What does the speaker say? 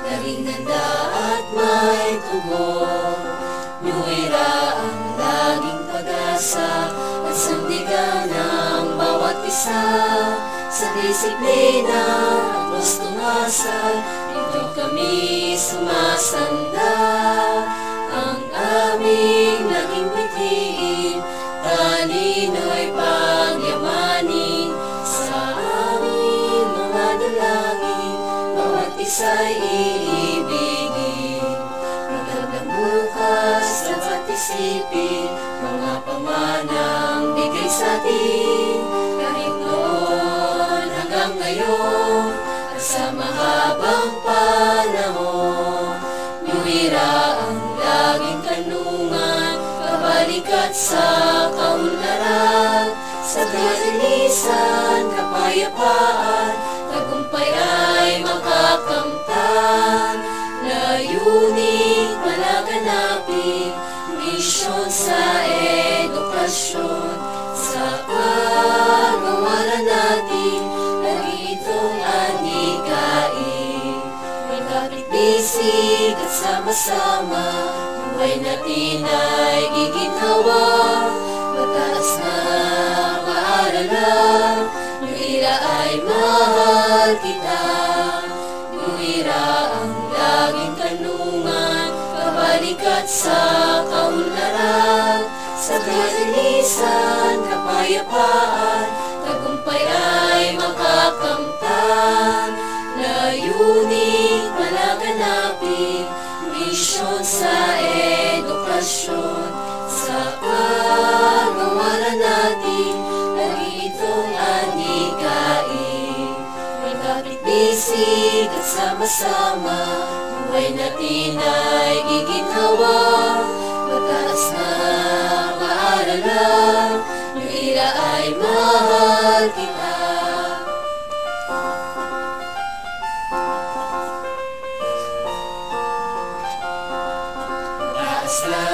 Laging ganda at may tugon. Nyuira ang laging pag-asa at sandigan ng bawat isa. Sa disiplina at gustong asal, dito kami sumasanda. Ang aming naging bitiin, talino'y pagyamanin. Sa aming mga dalangin, bawat isa'y iibigin. Magandang bukas, dapat isipin, mga pamanang bigay sa'tin. Kahit noon hanggang ngayon, at sa mahabang panahon, nyuira ang laging kanlungan, kabalikat sa kaunlaran. Sa kalinisan, kapayapaan, tagumpay ay makakamtan. Layunin palaganapin, misyon sa edukasyon. Sa pagawalan natin, lagi itong adhikain. May kapit-bisig at sama-sama, buhay natin ay giginhawa. Mataas na paaralan, nyuira ay mahal kita. Nyuira ang laging kanlungan, kabalikat sa kaunlaran. Sa kalinisan, kapayapaan, tagumpay ay makakamtan. Layunin palaganapin, misyon sa edukasyon. Sa pagawalan natin, lagi itong adhikain. May kapit-bisig at sama-sama, buhay natin ay giginhawa. Mataas na paaralan, nyuira ay mahal kita. Mataas na